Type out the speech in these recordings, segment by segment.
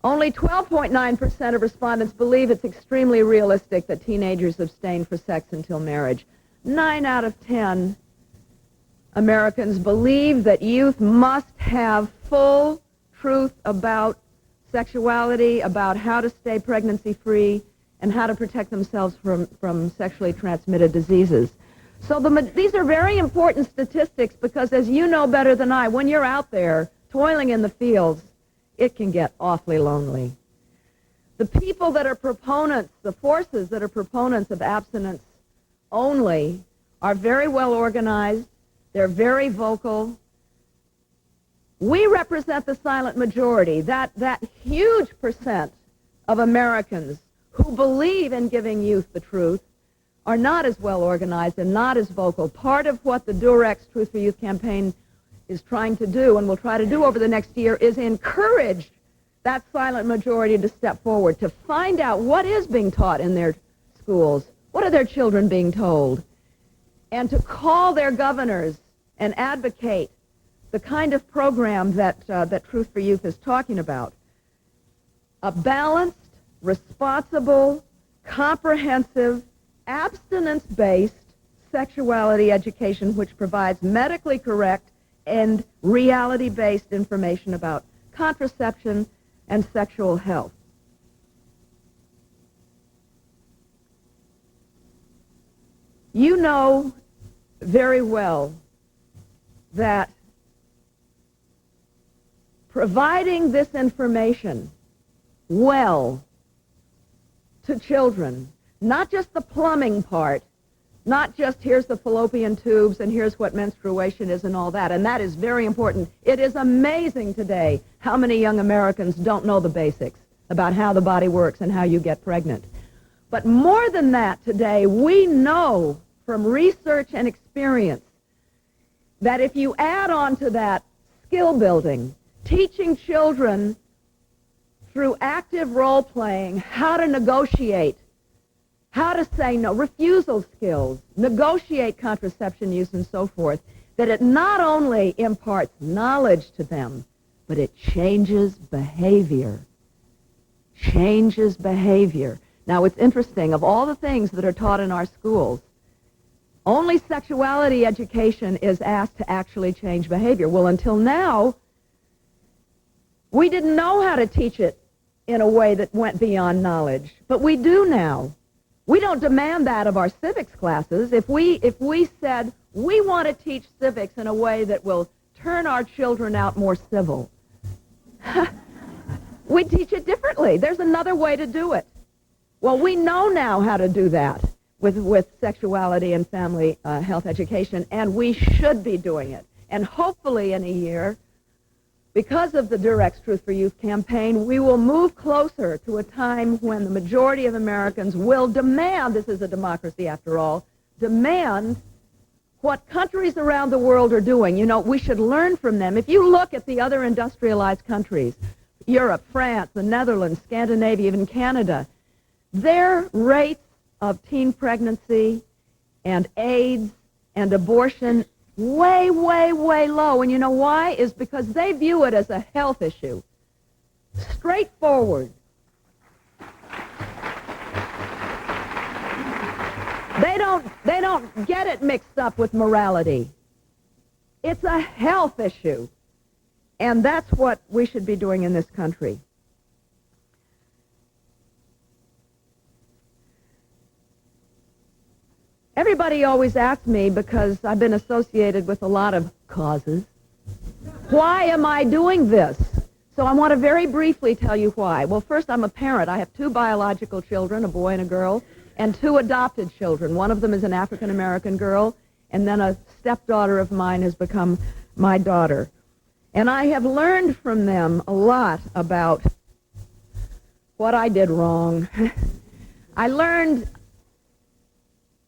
Only 12.9% of respondents believe it's extremely realistic that teenagers abstain from sex until marriage. 9 out of 10 Americans believe that youth must have full truth about sexuality, about how to stay pregnancy-free, and how to protect themselves from sexually transmitted diseases. So these are very important statistics because, as you know better than I, when you're out there toiling in the fields, it can get awfully lonely. The people that are proponents, the forces that are proponents of abstinence only, are very well organized. They're very vocal. We represent the silent majority, that huge percent of Americans who believe in giving youth the truth are not as well organized and not as vocal. Part of what the Durex Truth for Youth campaign is trying to do and will try to do over the next year is encourage that silent majority to step forward, to find out what is being taught in their schools, what are their children being told, and to call their governors and advocate the kind of program that Truth for Youth is talking about. A balanced, responsible, comprehensive, abstinence-based sexuality education which provides medically correct and reality-based information about contraception and sexual health. You know very well that providing this information well to children, not just the plumbing part, not just here's the fallopian tubes and here's what menstruation is and all that, and that is very important. It is amazing today how many young Americans don't know the basics about how the body works and how you get pregnant. But more than that today, we know from research and experience that if you add on to that skill building, teaching children through active role-playing how to negotiate, how to say no, refusal skills, negotiate contraception use and so forth, that it not only imparts knowledge to them, but it changes behavior. Changes behavior. Now, it's interesting, of all the things that are taught in our schools, only sexuality education is asked to actually change behavior. Well, until now, we didn't know how to teach it in a way that went beyond knowledge, but we do now. We don't demand that of our civics classes. If we said we want to teach civics in a way that will turn our children out more civil, we teach it differently. There's another way to do it. Well, we know now how to do that with sexuality and family health education, and we should be doing it. And hopefully in a year, because of the Durex Truth for Youth campaign, we will move closer to a time when the majority of Americans will demand, this is a democracy after all, demand what countries around the world are doing. You know, we should learn from them. If you look at the other industrialized countries, Europe, France, the Netherlands, Scandinavia, even Canada, their rates of teen pregnancy and AIDS and abortion way, way, way low. And you know why? Is because they view it as a health issue. Straightforward. They don't get it mixed up with morality. It's a health issue. And that's what we should be doing in this country. Everybody always asks me, because I've been associated with a lot of causes, why am I doing this? So I want to very briefly tell you why. Well, first, I'm a parent. I have 2 biological children, a boy and a girl, and 2 adopted children. One of them is an African-American girl, and then a stepdaughter of mine has become my daughter. And I have learned from them a lot about what I did wrong. I learned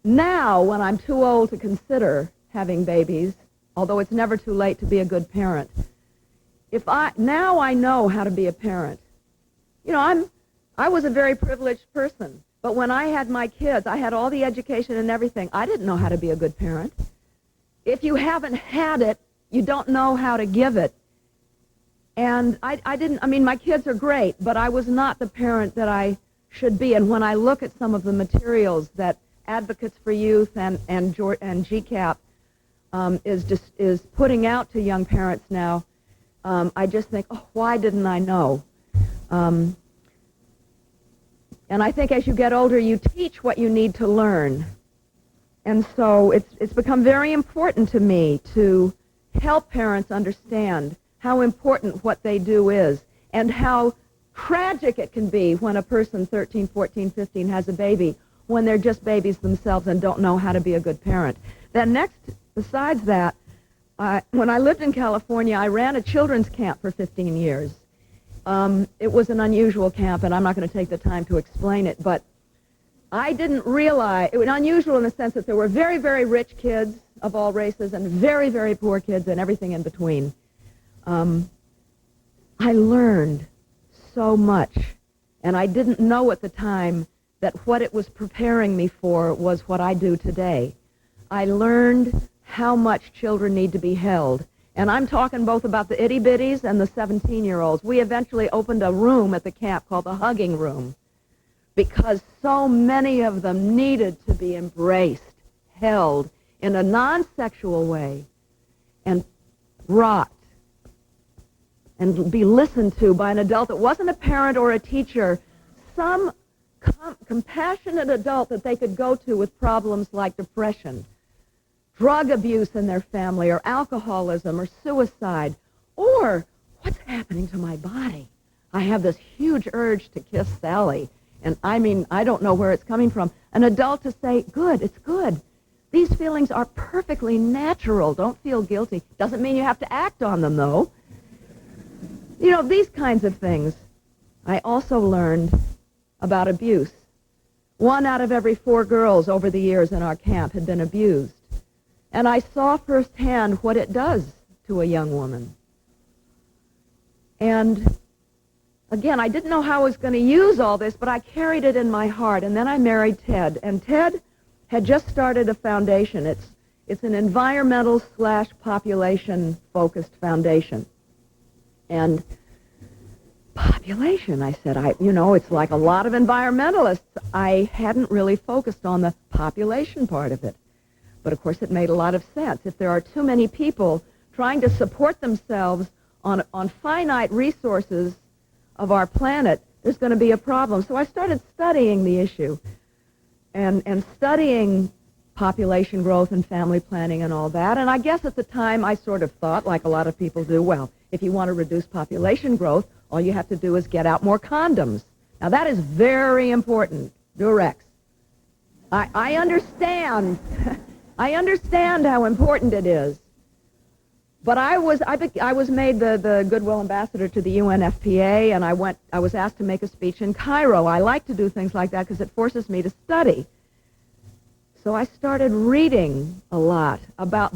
now, when I'm too old to consider having babies, although it's never too late to be a good parent, now I know how to be a parent. You know, I was a very privileged person, but when I had my kids, I had all the education and everything. I didn't know how to be a good parent. If you haven't had it, you don't know how to give it. And I didn't, I mean, my kids are great, but I was not the parent that I should be. And when I look at some of the materials that Advocates for Youth and GCAP is putting out to young parents now, I just think, oh, why didn't I know? And I think as you get older, you teach what you need to learn. And so it's become very important to me to help parents understand how important what they do is and how tragic it can be when a person 13, 14, 15 has a baby when they're just babies themselves and don't know how to be a good parent. Then next, besides that, when I lived in California, I ran a children's camp for 15 years. It was an unusual camp, and I'm not going to take the time to explain it, but I didn't realize, it was unusual in the sense that there were very, very rich kids of all races and very, very poor kids and everything in between. I learned so much, and I didn't know at the time that what it was preparing me for was what I do today. I learned how much children need to be held. And I'm talking both about the itty-bitties and the 17-year-olds. We eventually opened a room at the camp called the Hugging Room because so many of them needed to be embraced, held in a non-sexual way, and rocked and be listened to by an adult that wasn't a parent or a teacher, some compassionate adult that they could go to with problems like depression, drug abuse in their family, or alcoholism, or suicide, or what's happening to my body? I have this huge urge to kiss Sally, and I mean, I don't know where it's coming from. An adult to say, good, it's good. These feelings are perfectly natural. Don't feel guilty. Doesn't mean you have to act on them, though. You know, these kinds of things. I also learned about abuse. 1 out of every 4 girls over the years in our camp had been abused. And I saw firsthand what it does to a young woman. And again, I didn't know how I was going to use all this, but I carried it in my heart. And then I married Ted. And Ted had just started a foundation. It's an environmental/population-focused foundation. And population, I said, it's like a lot of environmentalists. I hadn't really focused on the population part of it. But of course, it made a lot of sense. If there are too many people trying to support themselves on finite resources of our planet, there's going to be a problem. So I started studying the issue and studying population growth and family planning and all that. And I guess at the time I sort of thought, like a lot of people do, well, if you want to reduce population growth, all you have to do is get out more condoms. Now that is very important. Durex. I understand. I understand how important it is. But I was made the Goodwill Ambassador to the UNFPA, and I was asked to make a speech in Cairo. I like to do things like that because it forces me to study. So I started reading a lot about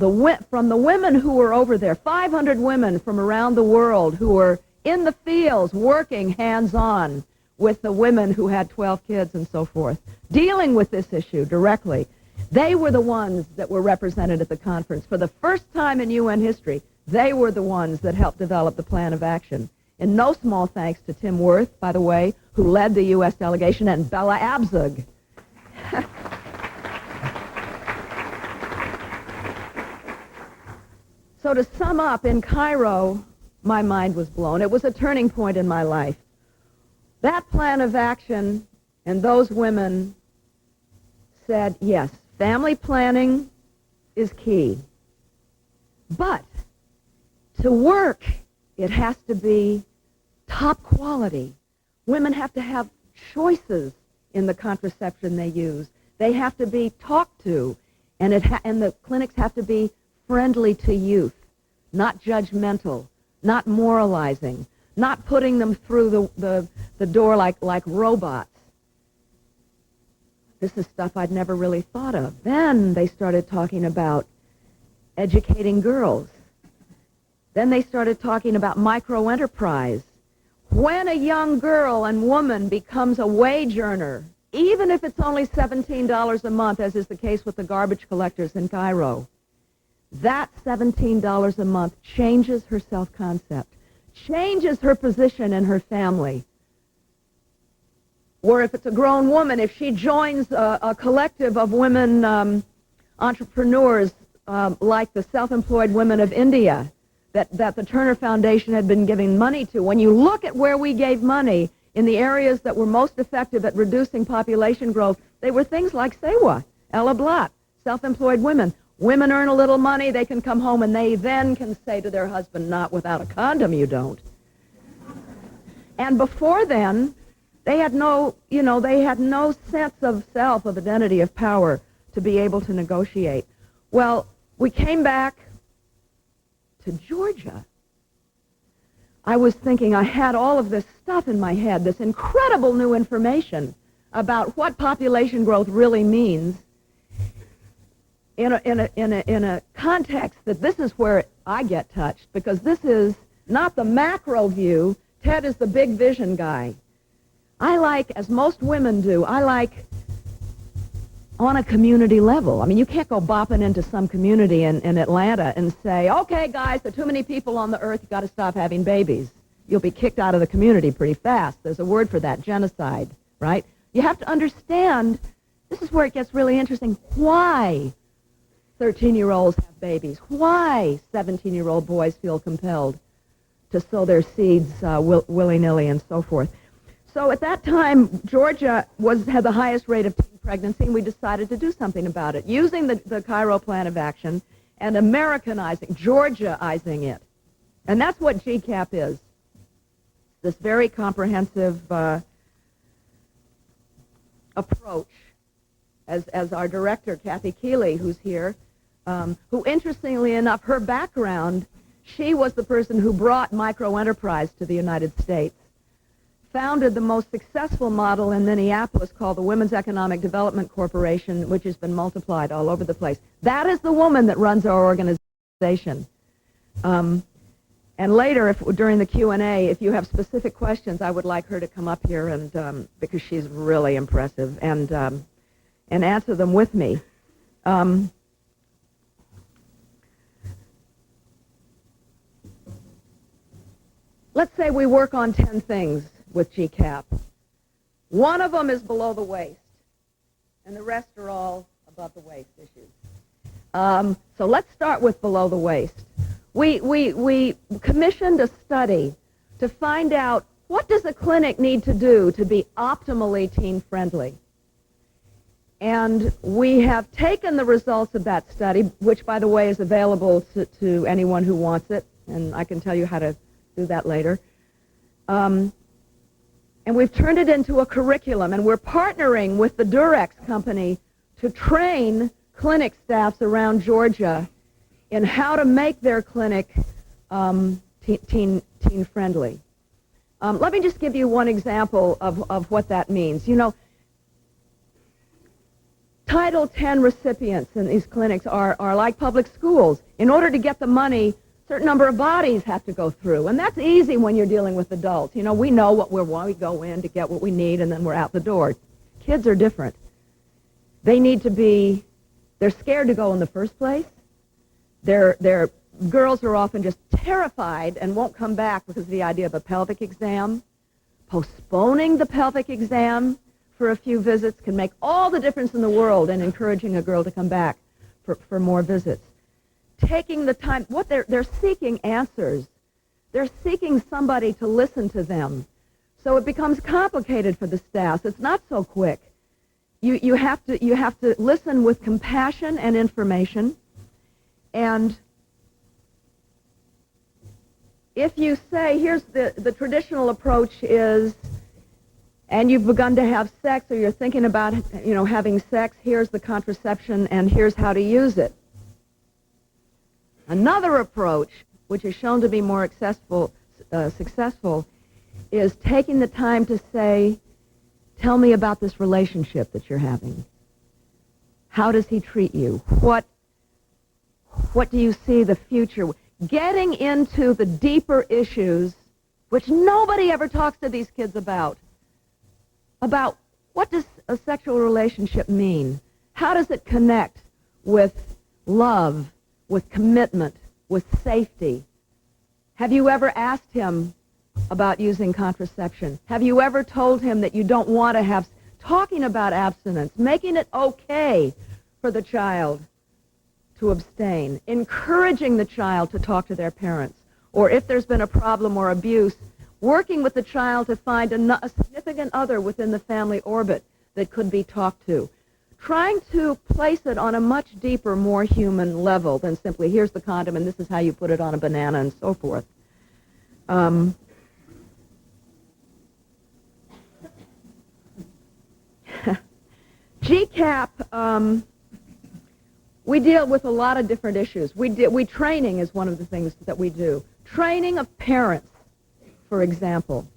from the women who were over there, 500 women from around the world who were in the fields working hands-on with the women who had 12 kids and so forth, dealing with this issue directly. They were the ones that were represented at the conference. For the first time in UN history, they were the ones that helped develop the plan of action. And no small thanks to Tim Wirth, by the way, who led the U.S. delegation, and Bella Abzug. So to sum up, in Cairo, my mind was blown. It was a turning point in my life. That plan of action and those women said, yes, family planning is key. But to work, it has to be top quality. Women have to have choices in the contraception they use. They have to be talked to, and the clinics have to be friendly to youth, not judgmental, not moralizing, not putting them through the door like robots. This is stuff I'd never really thought of. Then they started talking about educating girls. Then they started talking about microenterprise. When a young girl and woman becomes a wage earner, even if it's only $17 a month, as is the case with the garbage collectors in Cairo, that $17 a month changes her self-concept, changes her position in her family. Or if it's a grown woman, if she joins a collective of women entrepreneurs like the Self-Employed Women of India that the Turner Foundation had been giving money to, when you look at where we gave money in the areas that were most effective at reducing population growth, they were things like Sewa, Ella Blatt, self-employed women. Women earn a little money, they can come home, and they then can say to their husband, not without a condom, you don't. And before then, they had no sense of self, of identity, of power to be able to negotiate. Well, we came back to Georgia. I was thinking, I had all of this stuff in my head, this incredible new information about what population growth really means in a context that this is where I get touched, because this is not the macro view. Ted is the big vision guy. I like, as most women do, I like on a community level. I mean, you can't go bopping into some community in Atlanta and say, okay, guys, there are too many people on the earth, you've got to stop having babies. You'll be kicked out of the community pretty fast. There's a word for that, genocide, right? You have to understand, this is where it gets really interesting, why 13-year-olds have babies, why 17-year-old boys feel compelled to sow their seeds willy-nilly and so forth. So at that time, Georgia had the highest rate of teen pregnancy, and we decided to do something about it, using the Cairo Plan of Action and Americanizing, Georgiaizing it. And that's what GCAP is, this very comprehensive approach. As our director, Kathy Keeley, who's here, who interestingly enough, her background, she was the person who brought microenterprise to the United States, founded the most successful model in Minneapolis called the Women's Economic Development Corporation, which has been multiplied all over the place. That is the woman that runs our organization. And later, during the Q&A, if you have specific questions, I would like her to come up here, and because she's really impressive, and answer them with me. Let's say we work on 10 things with GCAP. One of them is below the waist, and the rest are all above the waist issues. So let's start with below the waist. We commissioned a study to find out, what does a clinic need to do to be optimally teen-friendly? And we have taken the results of that study, which, by the way, is available to anyone who wants it, and I can tell you how to do that later. And we've turned it into a curriculum, and we're partnering with the Durex company to train clinic staffs around Georgia in how to make their clinic teen-friendly. Let me just give you one example of what that means. You know, Title X recipients in these clinics are like public schools. In order to get the money, a certain number of bodies have to go through, and that's easy when you're dealing with adults. You know, we know what we want. We go in to get what we need, and then we're out the door. Kids are different. They need to be, they're scared to go in the first place. Their girls are often just terrified and won't come back because of the idea of a pelvic exam. Postponing the pelvic exam for a few visits can make all the difference in the world in encouraging a girl to come back for more visits. Taking the time, they're seeking answers. They're seeking somebody to listen to them. So it becomes complicated for the staff. It's not so quick. You have to listen with compassion and information. And if you say, here's the traditional approach is, and you've begun to have sex, or you're thinking about, you know, having sex, here's the contraception, and here's how to use it. Another approach, which is shown to be more successful, is taking the time to say, tell me about this relationship that you're having. How does he treat you? What do you see the future? Getting into the deeper issues, which nobody ever talks to these kids about what does a sexual relationship mean? How does it connect with love, with commitment, with safety? Have you ever asked him about using contraception? Have you ever told him that you don't want to have, talking about abstinence, making it okay for the child to abstain, encouraging the child to talk to their parents, or if there's been a problem or abuse, working with the child to find a significant other within the family orbit that could be talked to, trying to place it on a much deeper, more human level than simply, here's the condom and this is how you put it on a banana and so forth. GCAP, we deal with a lot of different issues. Training is one of the things that we do. Training of parents, for example.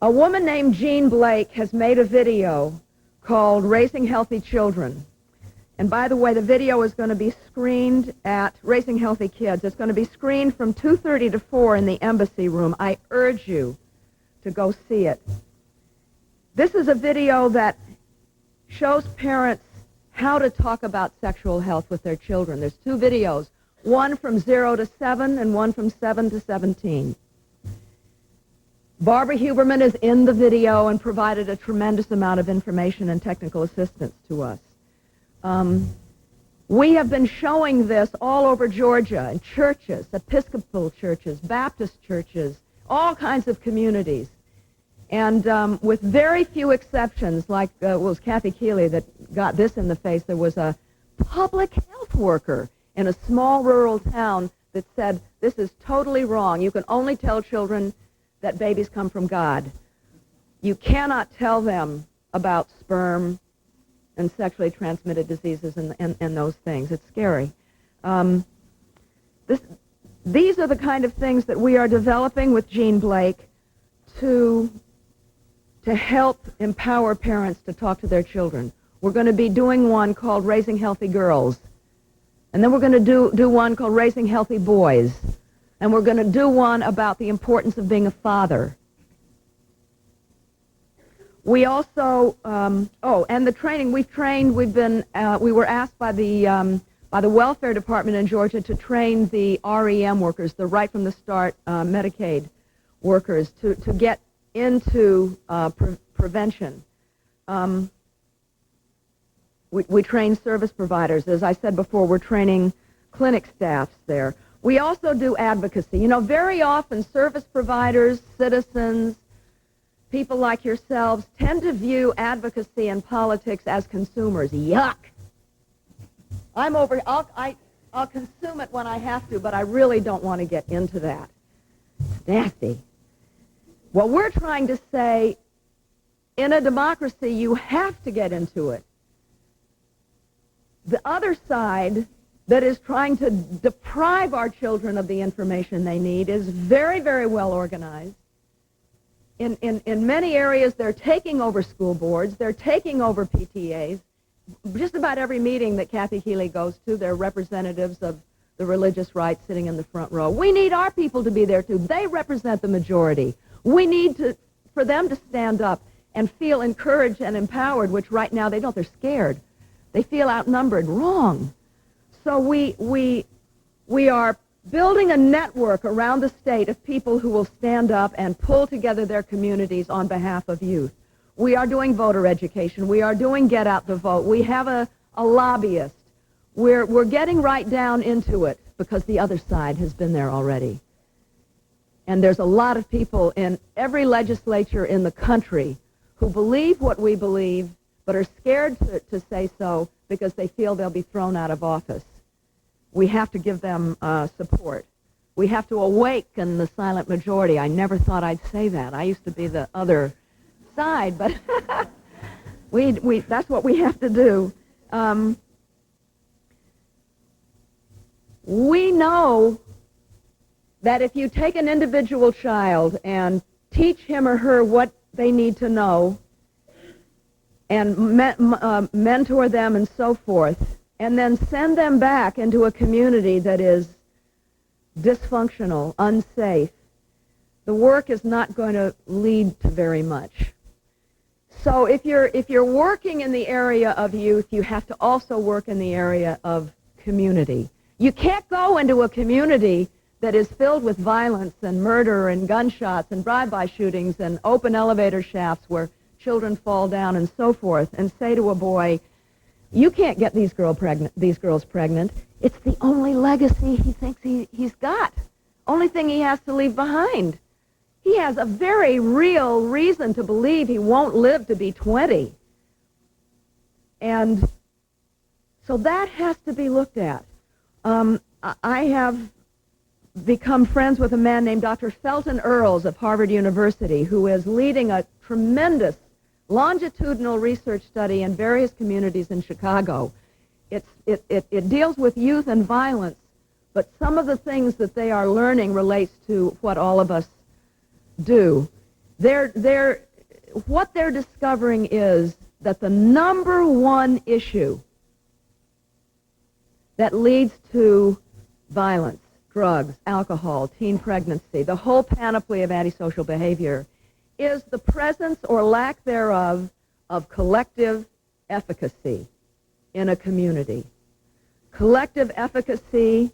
A woman named Jean Blake has made a video called Raising Healthy Children. And by the way, the video is going to be screened at Raising Healthy Kids. It's going to be screened from 2:30 to 4 in the embassy room. I urge you to go see it. This is a video that shows parents how to talk about sexual health with their children. There's two videos, one from 0 to 7 and one from 7 to 17. Barbara Huberman is in the video and provided a tremendous amount of information and technical assistance to us. We have been showing this all over Georgia in churches, Episcopal churches, Baptist churches, all kinds of communities. And with very few exceptions, like it was Kathy Keeley that got this in the face, there was a public health worker in a small rural town that said, this is totally wrong. You can only tell children that babies come from God. You cannot tell them about sperm and sexually transmitted diseases and those things. It's scary. These are the kind of things that we are developing with Jean Blake to help empower parents to talk to their children. We're going to be doing one called Raising Healthy Girls. And then we're going to do one called Raising Healthy Boys. And we're going to do one about the importance of being a father. We also, and the training, we were asked by the welfare department in Georgia to train the REM workers, the right from the start Medicaid workers, to get into prevention. We train service providers. As I said before, we're training clinic staffs there. We also do advocacy. You know, very often service providers, citizens, people like yourselves tend to view advocacy and politics as consumers. Yuck! I'll consume it when I have to, but I really don't want to get into that. It's nasty. Well, we're trying to say, in a democracy, you have to get into it. The other side that is trying to deprive our children of the information they need is very, very well organized. In many areas, they're taking over school boards. They're taking over PTAs. Just about every meeting that Kathy Keeley goes to, they're representatives of the religious right sitting in the front row. We need our people to be there, too. They represent the majority. We need for them to stand up and feel encouraged and empowered, which right now they don't. They're scared. They feel outnumbered. Wrong. So we are building a network around the state of people who will stand up and pull together their communities on behalf of youth. We are doing voter education. We are doing Get Out the Vote. We have a lobbyist. We're getting right down into it because the other side has been there already. And there's a lot of people in every legislature in the country who believe what we believe but are scared to say so because they feel they'll be thrown out of office. We have to give them support. We have to awaken the silent majority. I never thought I'd say that. I used to be the other side, but that's what we have to do. We know that if you take an individual child and teach him or her what they need to know and mentor them and so forth, and then send them back into a community that is dysfunctional, unsafe, the work is not going to lead to very much. So if you're working in the area of youth, you have to also work in the area of community. You can't go into a community that is filled with violence and murder and gunshots and drive-by shootings and open elevator shafts where children fall down and so forth, and say to a boy, you can't get these girls pregnant. It's the only legacy he thinks he's got. Only thing he has to leave behind. He has a very real reason to believe he won't live to be 20. And so that has to be looked at. I have become friends with a man named Dr. Felton Earls of Harvard University, who is leading a tremendous longitudinal research study in various communities in Chicago. It deals with youth and violence, but some of the things that they are learning relates to what all of us do. What they're discovering is that the number one issue that leads to violence, drugs, alcohol, teen pregnancy, the whole panoply of antisocial behavior, is the presence or lack thereof of collective efficacy in a community. Collective efficacy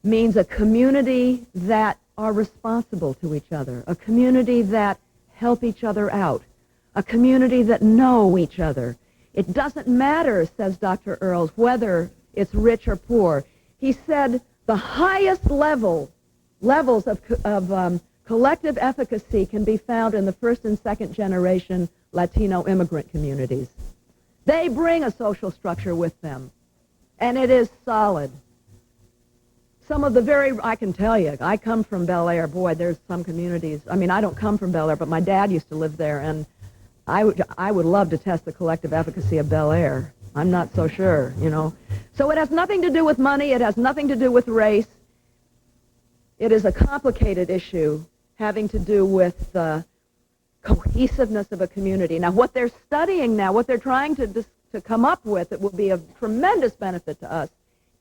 means a community that are responsible to each other, a community that help each other out, a community that know each other. It doesn't matter, says Dr. Earls, whether it's rich or poor. He said the highest levels of collective efficacy can be found in the first and second generation Latino immigrant communities. They bring a social structure with them, and it is solid. Some of the I can tell you, I come from Bel Air. Boy, there's some communities. I mean, I don't come from Bel Air, but my dad used to live there, and I would love to test the collective efficacy of Bel Air. I'm not so sure, you know. So it has nothing to do with money. It has nothing to do with race. It is a complicated issue having to do with the cohesiveness of a community. Now, what they're studying now, what they're trying to come up with that will be of tremendous benefit to us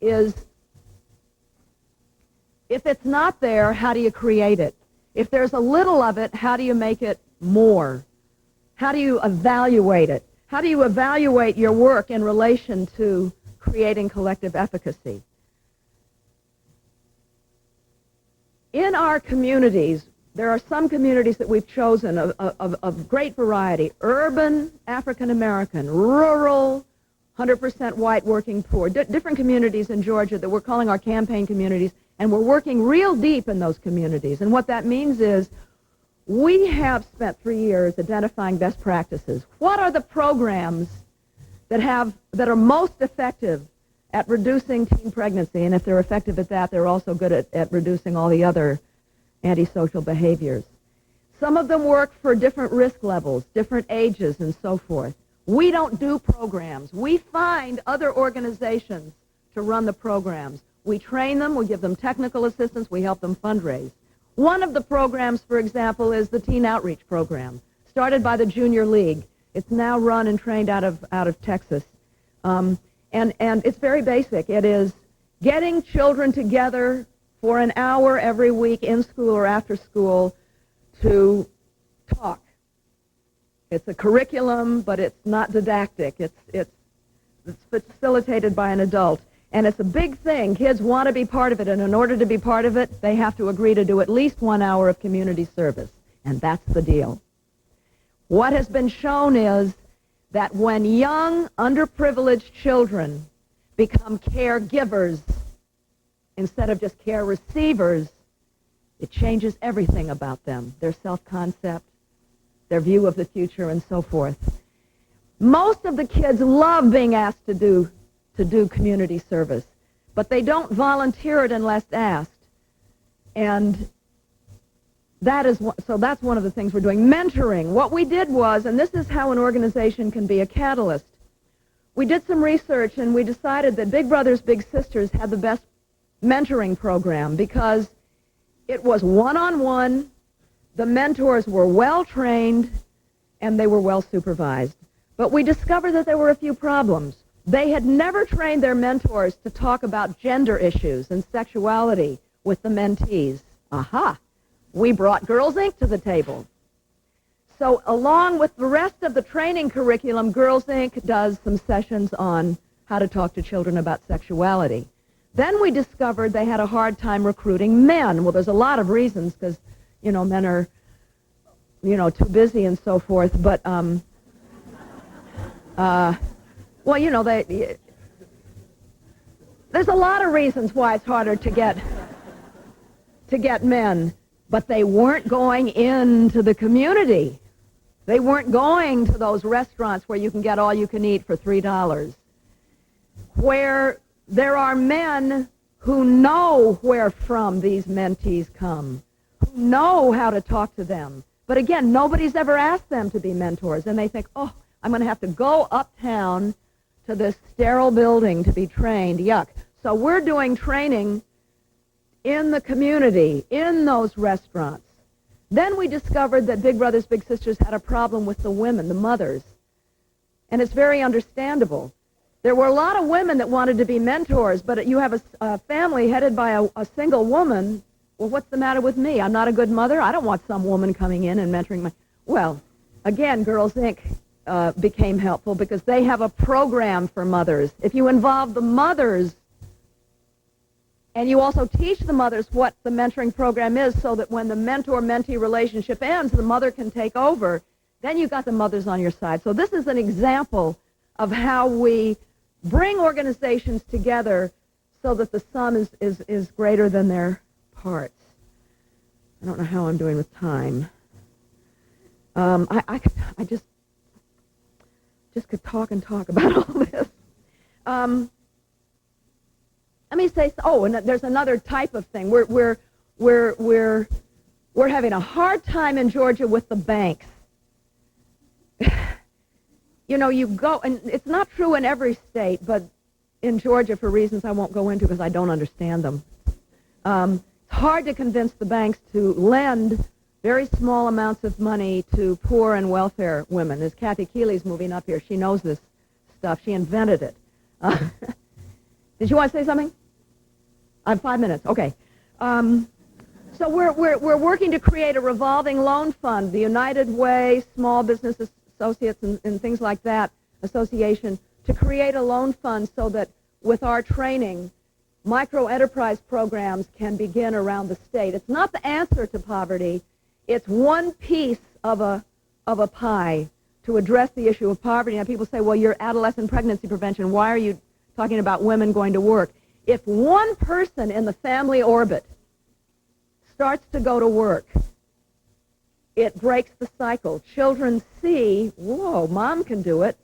is, if it's not there, how do you create it? If there's a little of it, how do you make it more? How do you evaluate it? How do you evaluate your work in relation to creating collective efficacy? In our communities, there are some communities that we've chosen of great variety. Urban, African American, rural, 100% white, working poor. Different communities in Georgia that we're calling our campaign communities, and we're working real deep in those communities. And what that means is we have spent 3 years identifying best practices. What are the programs that are most effective at reducing teen pregnancy? And if they're effective at that, they're also good at reducing all the other antisocial behaviors. Some of them work for different risk levels, different ages, and so forth. We don't do programs. We find other organizations to run the programs. We train them, we give them technical assistance, we help them fundraise. One of the programs, for example, is the Teen Outreach Program, started by the Junior League. It's now run and trained out of Texas. And it's very basic. It is getting children together for an hour every week in school or after school to talk. It's a curriculum, but it's not didactic. It's facilitated by an adult. And it's a big thing. Kids want to be part of it, and in order to be part of it, they have to agree to do at least 1 hour of community service. And that's the deal. What has been shown is that when young, underprivileged children become caregivers instead of just care receivers, it changes everything about them, their self-concept, their view of the future, and so forth. Most of the kids love being asked to do community service, but they don't volunteer it unless asked. And that's one of the things we're doing. Mentoring. What we did was, and this is how an organization can be a catalyst, we did some research and we decided that Big Brothers Big Sisters had the best mentoring program because it was one-on-one, the mentors were well-trained, and they were well-supervised. But we discovered that there were a few problems. They had never trained their mentors to talk about gender issues and sexuality with the mentees. Aha! We brought Girls Inc. to the table. So along with the rest of the training curriculum, Girls Inc. does some sessions on how to talk to children about sexuality. Then we discovered they had a hard time recruiting men. Well, there's a lot of reasons because, men are, too busy and so forth. But, there's a lot of reasons why it's harder to get men. But they weren't going into the community. They weren't going to those restaurants where you can get all you can eat for $3. Where there are men who know where from these mentees come, who know how to talk to them. But again, nobody's ever asked them to be mentors, and they think, oh, I'm going to have to go uptown to this sterile building to be trained. Yuck. So we're doing training in the community, in those restaurants. Then we discovered that Big Brothers Big Sisters had a problem with the women, the mothers. And it's very understandable. There were a lot of women that wanted to be mentors, but you have a family headed by a single woman. Well, what's the matter with me? I'm not a good mother? I don't want some woman coming in and mentoring my... Well, again, Girls Inc. Became helpful because they have a program for mothers. If you involve the mothers, and you also teach the mothers what the mentoring program is so that when the mentor-mentee relationship ends, the mother can take over, then you've got the mothers on your side. So this is an example of how we bring organizations together so that the sum is greater than their parts. I don't know how I'm doing with time. I just could talk and talk about all this. Let me say, and there's another type of thing. We're having a hard time in Georgia with the banks. You go, and it's not true in every state, but in Georgia for reasons I won't go into because I don't understand them. It's hard to convince the banks to lend very small amounts of money to poor and welfare women. As Kathy Keeley's moving up here, she knows this stuff. She invented it. Did you want to say something? I have 5 minutes. Okay. So we're working to create a revolving loan fund, the United Way, Small Business Associates and things like that, association, to create a loan fund so that with our training, micro-enterprise programs can begin around the state. It's not the answer to poverty. It's one piece of a pie to address the issue of poverty. Now people say, well, you're adolescent pregnancy prevention. Why are you talking about women going to work? If one person in the family orbit starts to go to work, it breaks the cycle. Children see, whoa, Mom can do it.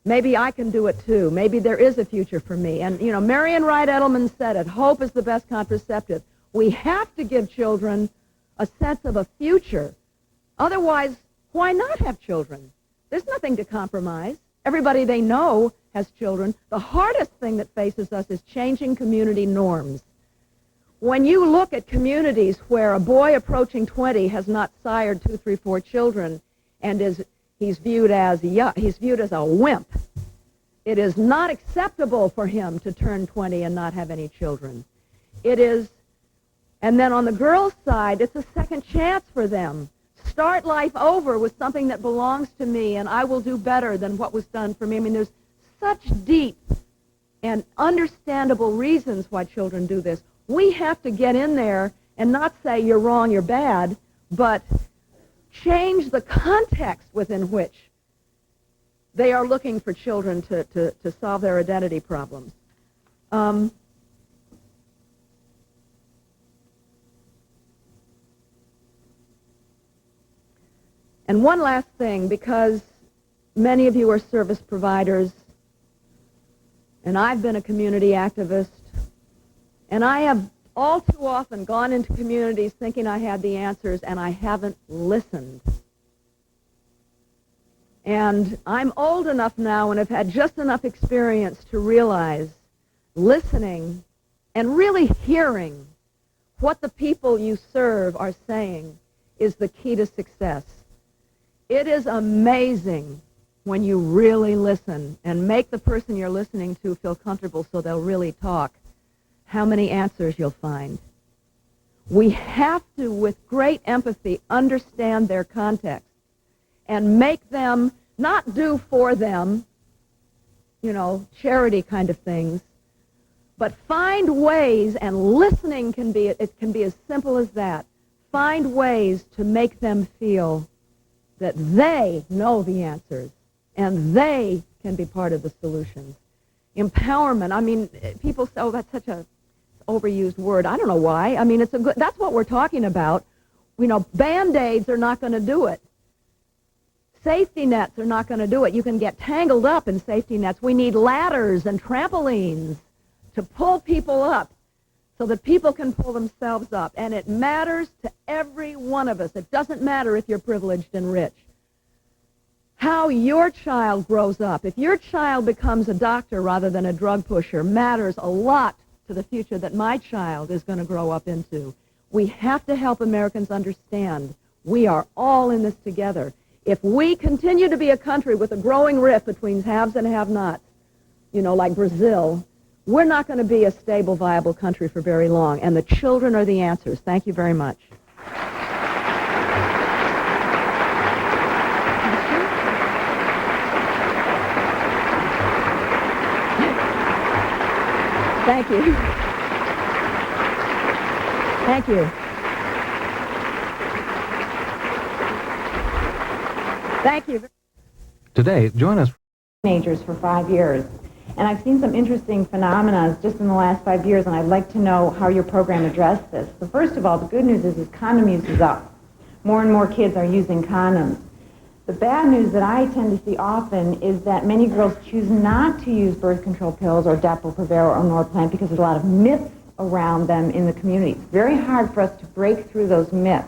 Maybe I can do it too. Maybe there is a future for me. And, Marian Wright Edelman said it, hope is the best contraceptive. We have to give children a sense of a future. Otherwise, why not have children? There's nothing to compromise. Everybody they know has children. The hardest thing that faces us is changing community norms. When you look at communities where a boy approaching 20 has not sired 2, 3, 4 children and he's viewed as a wimp, it is not acceptable for him to turn 20 and not have any children. It is, and then on the girls' side, it's a second chance for them. Start life over with something that belongs to me, and I will do better than what was done for me. I mean, there's such deep and understandable reasons why children do this. We have to get in there and not say you're wrong, you're bad, but change the context within which they are looking for children to solve their identity problems. And one last thing, because many of you are service providers, and I've been a community activist, and I have all too often gone into communities thinking I had the answers, and I haven't listened. And I'm old enough now and have had just enough experience to realize listening and really hearing what the people you serve are saying is the key to success. It is amazing when you really listen and make the person you're listening to feel comfortable so they'll really talk, how many answers you'll find. We have to, with great empathy, understand their context and make them, not do for them, charity kind of things, But find ways, and listening can be as simple as that. Find ways to make them feel that they know the answers and they can be part of the solutions. Empowerment, I mean, people say, oh, that's such a overused word. I don't know why. I mean, that's what we're talking about. You know, Band-Aids are not going to do it. Safety nets are not going to do it. You can get tangled up in safety nets. We need ladders and trampolines to pull people up so that people can pull themselves up. And it matters to every one of us. It doesn't matter if you're privileged and rich. How your child grows up, if your child becomes a doctor rather than a drug pusher, matters a lot to the future that my child is going to grow up into. We have to help Americans understand we are all in this together. If we continue to be a country with a growing rift between haves and have-nots, you know, like Brazil, we're not going to be a stable, viable country for very long, and the children are the answers. Thank you very much. Thank you. Thank you. Thank you. Today, join us. Teenagers for 5 years. And I've seen some interesting phenomena just in the last 5 years, and I'd like to know how your program addressed this. So first of all, the good news is condom use is up. More and more kids are using condoms. The bad news that I tend to see often is that many girls choose not to use birth control pills or Depo-Provera or Norplant because there's a lot of myths around them in the community. It's very hard for us to break through those myths.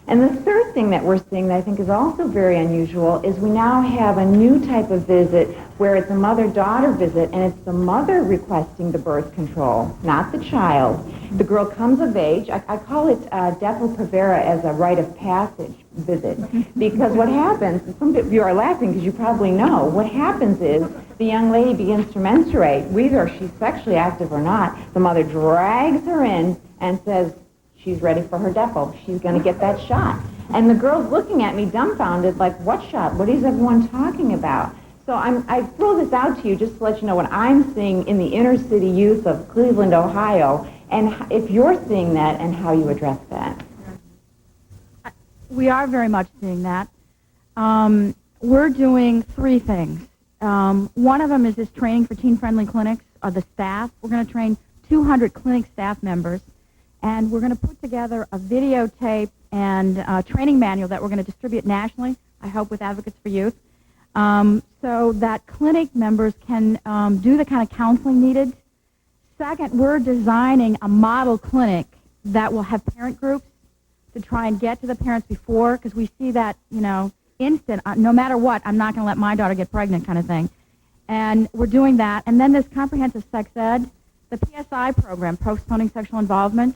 And the third thing that we're seeing that I think is also very unusual is we now have a new type of visit where it's a mother-daughter visit, and it's the mother requesting the birth control, not the child. The girl comes of age. I call it Depo-Provera as a rite of passage visit, because what happens, some of you are laughing because you probably know, what happens is the young lady begins to menstruate, whether she's sexually active or not. The mother drags her in and says, she's ready for her Depo. She's going to get that shot. And the girl's looking at me dumbfounded, like, what shot? What is everyone talking about? So I throw this out to you just to let you know what I'm seeing in the inner city youth of Cleveland, Ohio, and if you're seeing that and how you address that. We are very much seeing that. We're doing 3 things. One of them is this training for teen-friendly clinics, or the staff. We're going to train 200 clinic staff members. And we're going to put together a videotape and training manual that we're going to distribute nationally, I hope with Advocates for Youth, so that clinic members can do the kind of counseling needed. Second, we're designing a model clinic that will have parent groups to try and get to the parents before, because we see that, you know, instant, no matter what, I'm not going to let my daughter get pregnant kind of thing. And we're doing that. And then this comprehensive sex ed, the PSI program, postponing sexual involvement,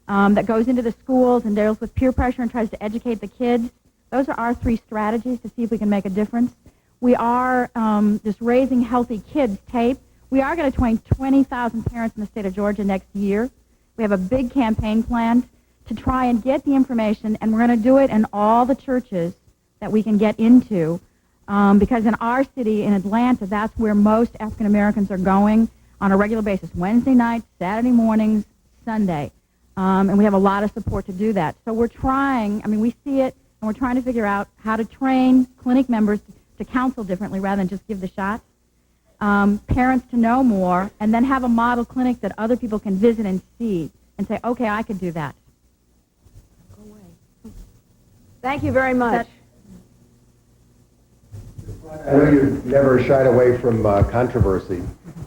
that goes into the schools and deals with peer pressure and tries to educate the kids. Those are our 3 strategies to see if we can make a difference. We are just Raising Healthy Kids tape. We are going to train 20,000 parents in the state of Georgia next year. We have a big campaign planned to try and get the information, and we're going to do it in all the churches that we can get into, because in our city, in Atlanta, that's where most African Americans are going on a regular basis, Wednesday nights, Saturday mornings, Sunday. And we have a lot of support to do that. So we're trying, I mean, we see it, and we're trying to figure out how to train clinic members to counsel differently rather than just give the shots, parents to know more, and then have a model clinic that other people can visit and see and say, okay, I could do that. Go away. Thank you very much. I know you never shied away from controversy,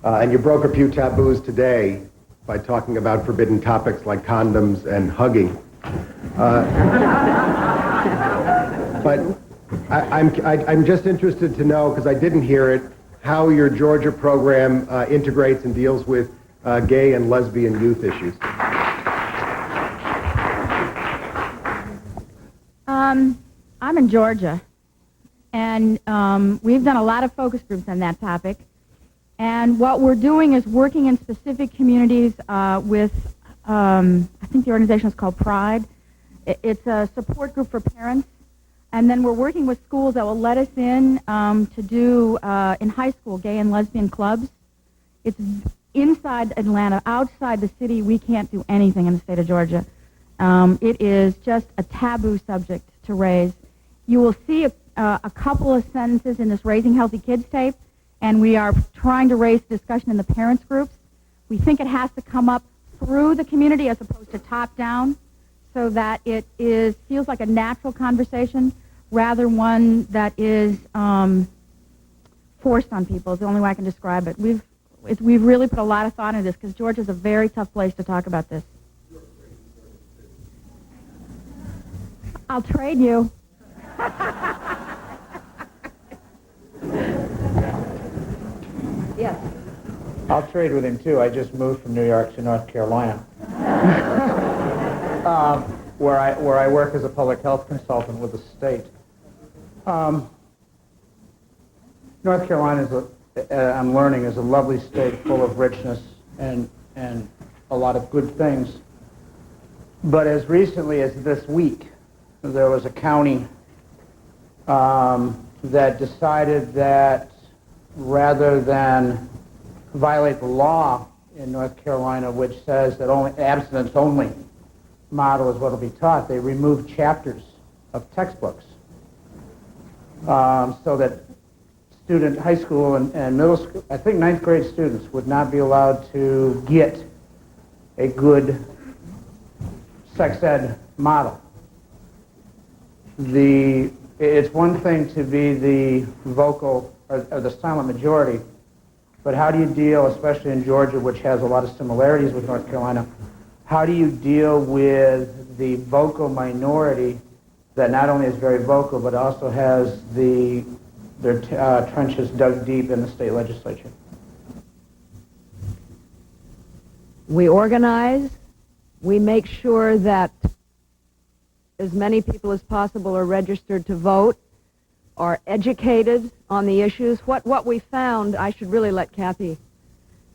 and you broke a few taboos today by talking about forbidden topics like condoms and hugging. But I'm just interested to know, because I didn't hear it, how your Georgia program integrates and deals with gay and lesbian youth issues. I'm in Georgia, and we've done a lot of focus groups on that topic. And what we're doing is working in specific communities with, I think the organization is called Pride. It's a support group for parents. And then we're working with schools that will let us in to do, in high school, gay and lesbian clubs. It's inside Atlanta, outside the city, we can't do anything in the state of Georgia. It is just a taboo subject to raise. You will see a couple of sentences in this Raising Healthy Kids tape, and we are trying to raise discussion in the parents groups. We think it has to come up through the community as opposed to top down, so that it feels like a natural conversation rather one that is forced on people is the only way I can describe it. We've really put a lot of thought into this because Georgia's a very tough place to talk about this. I'll trade you. Yes. I'll trade with him too. I just moved from New York to North Carolina, where I work as a public health consultant with the state. North Carolina I'm learning, is a lovely state full of richness and a lot of good things. But as recently as this week, there was a county that decided that rather than violate the law in North Carolina, which says that only abstinence-only model is what will be taught, they removed chapters of textbooks so that high school and middle school, I think ninth grade students would not be allowed to get a good sex ed model. It's one thing to be the vocal or the silent majority, but how do you deal, especially in Georgia, which has a lot of similarities with North Carolina, how do you deal with the vocal minority that not only is very vocal, but also has their trenches dug deep in the state legislature? We organize. We make sure that as many people as possible are registered to vote, are educated on the issues. What we found, I should really let Kathy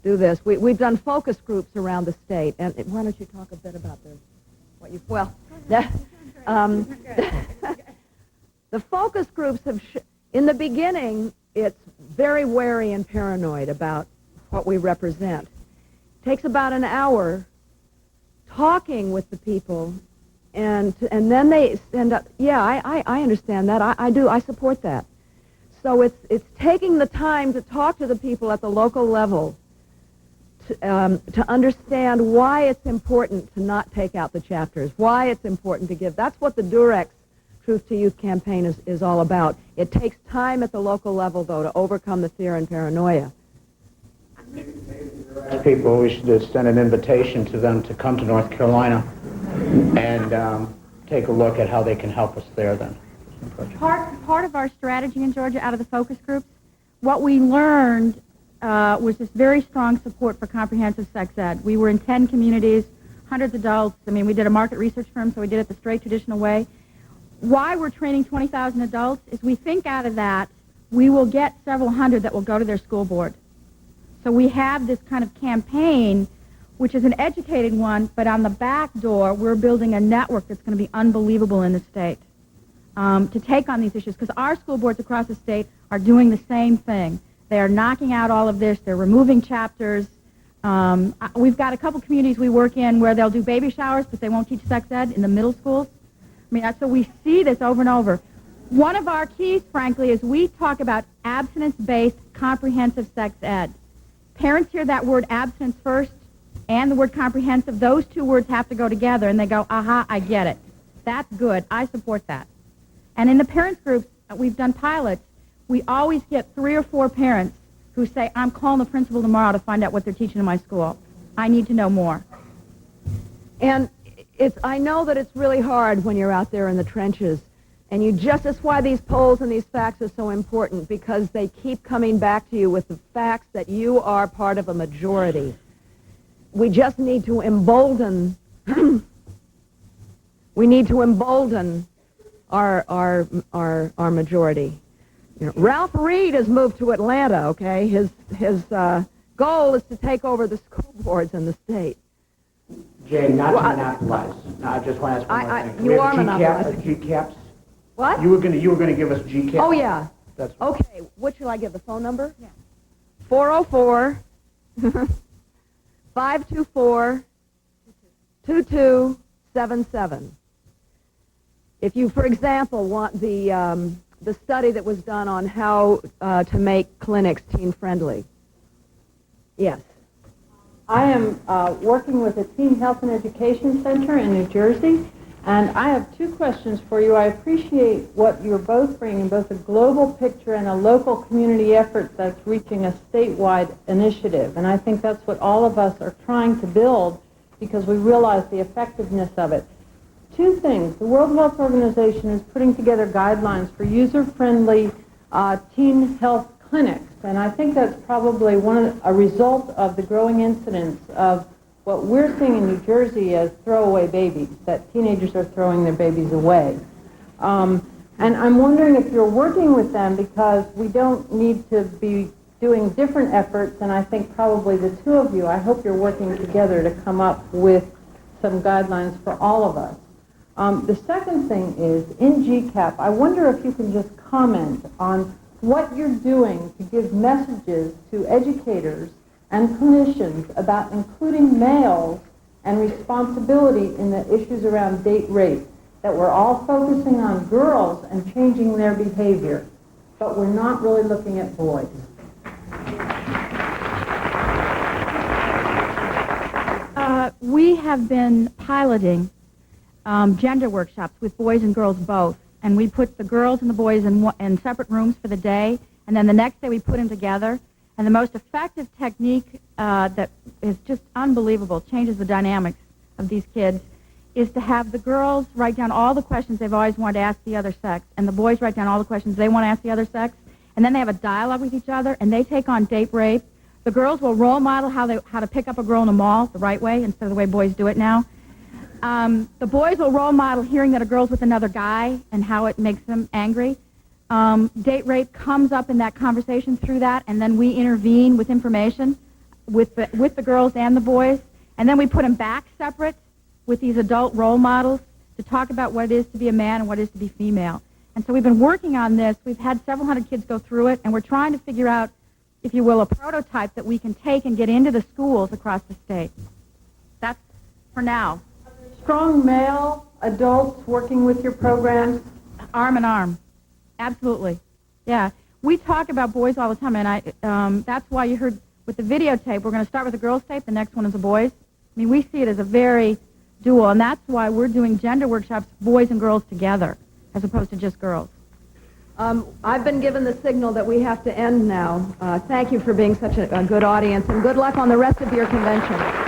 do this. We've done focus groups around the state, and why don't you talk a bit about this? The focus groups have, in the beginning, it's very wary and paranoid about what we represent. It takes about an hour talking with the people, and then they end up, yeah, I understand that. I do. I support that. So it's taking the time to talk to the people at the local level to understand why it's important to not take out the chapters, why it's important to give. That's what the Durex Truth to Youth campaign is all about. It takes time at the local level, though, to overcome the fear and paranoia. People, we should extend an invitation to them to come to North Carolina and take a look at how they can help us there then. Part of our strategy in Georgia out of the focus groups, what we learned was this very strong support for comprehensive sex ed. We were in 10 communities, hundreds of adults. I mean, we did a market research firm, so we did it the straight traditional way. Why we're training 20,000 adults is we think out of that, we will get several hundred that will go to their school board. So we have this kind of campaign, which is an educated one, but on the back door, we're building a network that's going to be unbelievable in the state to take on these issues, because our school boards across the state are doing the same thing. They are knocking out all of this. They're removing chapters. We've got a couple communities we work in where they'll do baby showers, but they won't teach sex ed in the middle schools. I mean, so we see this over and over. One of our keys, frankly, is we talk about abstinence-based comprehensive sex ed. Parents hear that word abstinence first and the word comprehensive. Those two words have to go together, and they go, aha, I get it. That's good. I support that. And in the parents groups, we've done pilots. We always get 3 or 4 parents who say, I'm calling the principal tomorrow to find out what they're teaching in my school. I need to know more. And I know that it's really hard when you're out there in the trenches, and that's why these polls and these facts are so important, because they keep coming back to you with the facts that you are part of a majority. We just need to embolden, our majority. You know, Ralph Reed has moved to Atlanta, okay? His goal is to take over the school boards in the state. Jay, not to monopolize. No, I just want to ask one more thing. You are monopolizing. GCAPs? What? You were going to give us GCAPs. Oh, yeah. That's okay, what shall I give, the phone number? Yeah. 404 524-2277. If you, for example, want the study that was done on how to make clinics teen-friendly. Yes. I am working with a teen health and education center in New Jersey, and I have two questions for you. I appreciate what you're both bringing, both a global picture and a local community effort that's reaching a statewide initiative, and I think that's what all of us are trying to build because we realize the effectiveness of it. Two things. The World Health Organization is putting together guidelines for user-friendly teen health clinics, and I think that's probably a result of the growing incidence of what we're seeing in New Jersey as throwaway babies, that teenagers are throwing their babies away. And I'm wondering if you're working with them, because we don't need to be doing different efforts, and I think probably the two of you, I hope you're working together to come up with some guidelines for all of us. The second thing is, in GCAP, I wonder if you can just comment on what you're doing to give messages to educators and clinicians about including males and responsibility in the issues around date rape, that we're all focusing on girls and changing their behavior, but we're not really looking at boys. We have been piloting gender workshops with boys and girls both, and we put the girls and the boys in separate rooms for the day, and then the next day we put them together. And the most effective technique that is just unbelievable, changes the dynamics of these kids, is to have the girls write down all the questions they've always wanted to ask the other sex, and the boys write down all the questions they want to ask the other sex, and then they have a dialogue with each other, and they take on date rape. The girls will role model how to pick up a girl in a mall the right way instead of the way boys do it now. The boys will role model hearing that a girl's with another guy and how it makes them angry. Date rape comes up in that conversation through that, and then we intervene with information with the girls and the boys, and then we put them back separate with these adult role models to talk about what it is to be a man and what it is to be female. And so we've been working on this. We've had several hundred kids go through it, and we're trying to figure out, if you will, a prototype that we can take and get into the schools across the state. That's for now. Strong male adults working with your programs? Arm in arm. Absolutely. Yeah. We talk about boys all the time, and that's why you heard with the videotape, we're going to start with a girls' tape, the next one is a boys'. I mean, we see it as a very dual, and that's why we're doing gender workshops, boys and girls together, as opposed to just girls. I've been given the signal that we have to end now. Thank you for being such a good audience, and good luck on the rest of your convention.